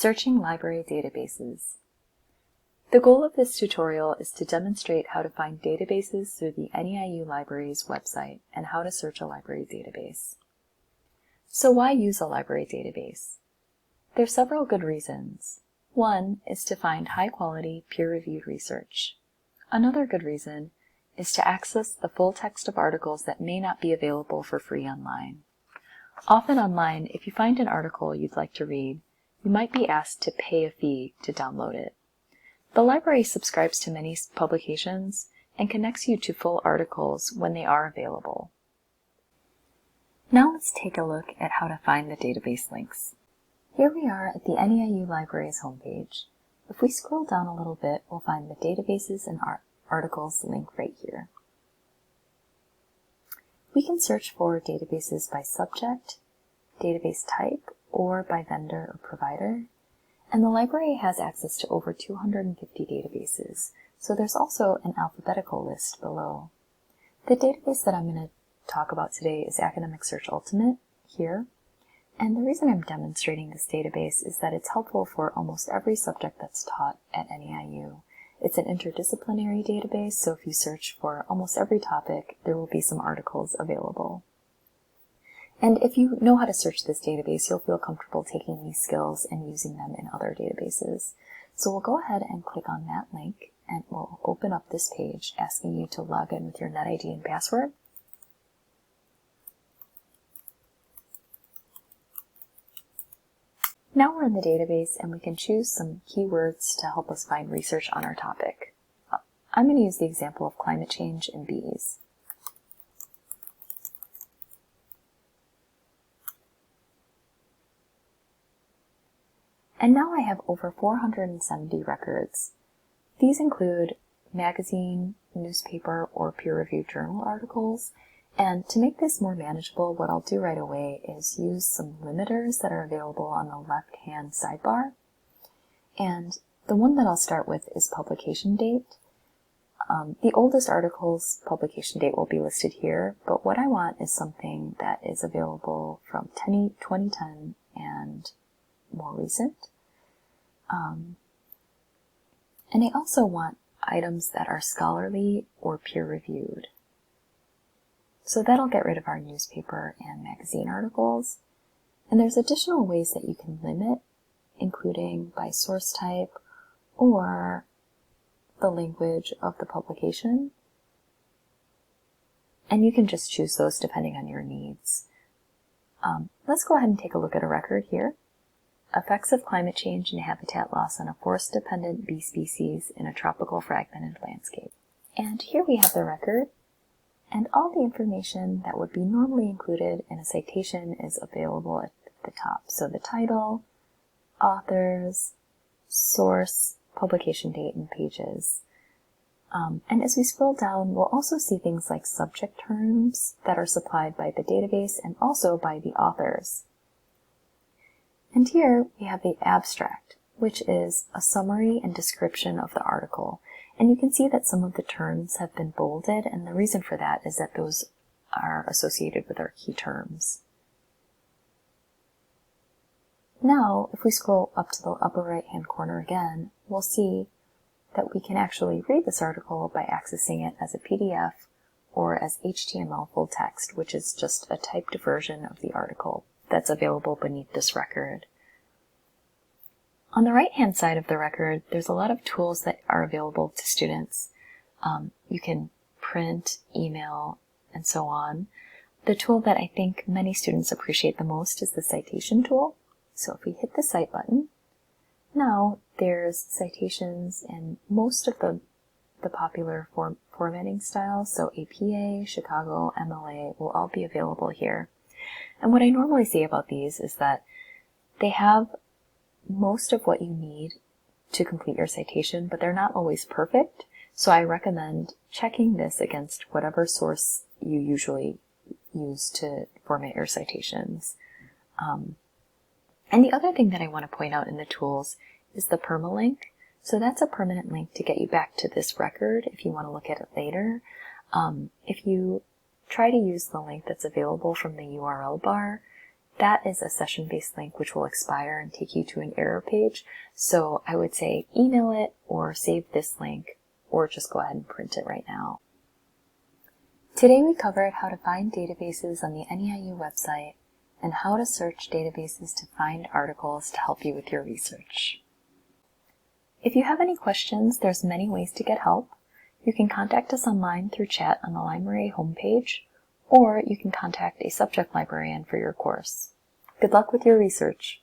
Searching library databases. The goal of this tutorial is to demonstrate how to find databases through the NEIU Libraries website and how to search a library database. So why use a library database? There are several good reasons. One is to find high-quality, peer-reviewed research. Another good reason is to access the full text of articles that may not be available for free online. Often online, if you find an article you'd like to read, you might be asked to pay a fee to download it. The library subscribes to many publications and connects you to full articles when they are available. Now let's take a look at how to find the database links. Here we are at the NEIU Libraries homepage. If we scroll down a little bit, we'll find the Databases and Articles link right here. We can search for databases by subject, database type, or by vendor or provider. And the library has access to over 250 databases, so there's also an alphabetical list below. The database that I'm going to talk about today is Academic Search Ultimate, here. And the reason I'm demonstrating this database is that it's helpful for almost every subject that's taught at NEIU. It's an interdisciplinary database, so if you search for almost every topic, there will be some articles available. And if you know how to search this database, you'll feel comfortable taking these skills and using them in other databases. So we'll go ahead and click on that link, and we'll open up this page asking you to log in with your NetID and password. Now we're in the database and we can choose some keywords to help us find research on our topic. I'm going to use the example of climate change and bees. And now I have over 470 records. These include magazine, newspaper, or peer-reviewed journal articles. And to make this more manageable, what I'll do right away is use some limiters that are available on the left-hand sidebar. And the one that I'll start with is publication date. The oldest article's publication date will be listed here, but what I want is something that is available from 2010 and more recent. And I also want items that are scholarly or peer-reviewed. So that'll get rid of our newspaper and magazine articles. And there's additional ways that you can limit, including by source type or the language of the publication. And you can just choose those depending on your needs. Let's go ahead and take a look at a record here. Effects of climate change and habitat loss on a forest-dependent bee species in a tropical fragmented landscape. And here we have the record. And all the information that would be normally included in a citation is available at the top. So the title, authors, source, publication date, and pages. And as we scroll down, we'll also see things like subject terms that are supplied by the database and also by the authors. And here we have the abstract, which is a summary and description of the article. And you can see that some of the terms have been bolded, and the reason for that is that those are associated with our key terms. Now, if we scroll up to the upper right-hand corner again, we'll see that we can actually read this article by accessing it as a PDF or as HTML full text, which is just a typed version of the article that's available beneath this record. On the right-hand side of the record, there's a lot of tools that are available to students. You can print, email, and so on. The tool that I think many students appreciate the most is the Citation Tool. So if we hit the Cite button, now there's citations in most of the popular formatting styles. So APA, Chicago, MLA will all be available here. And what I normally say about these is that they have most of what you need to complete your citation, but they're not always perfect. So I recommend checking this against whatever source you usually use to format your citations. And the other thing that I want to point out in the tools is the Permalink. So that's a permanent link to get you back to this record if you want to look at it later. If you try to use the link that's available from the URL bar, that is a session-based link which will expire and take you to an error page. So I would say email it or save this link or just go ahead and print it right now. Today we covered how to find databases on the NEIU website and how to search databases to find articles to help you with your research. If you have any questions, there's many ways to get help. You can contact us online through chat on the library homepage, or you can contact a subject librarian for your course. Good luck with your research!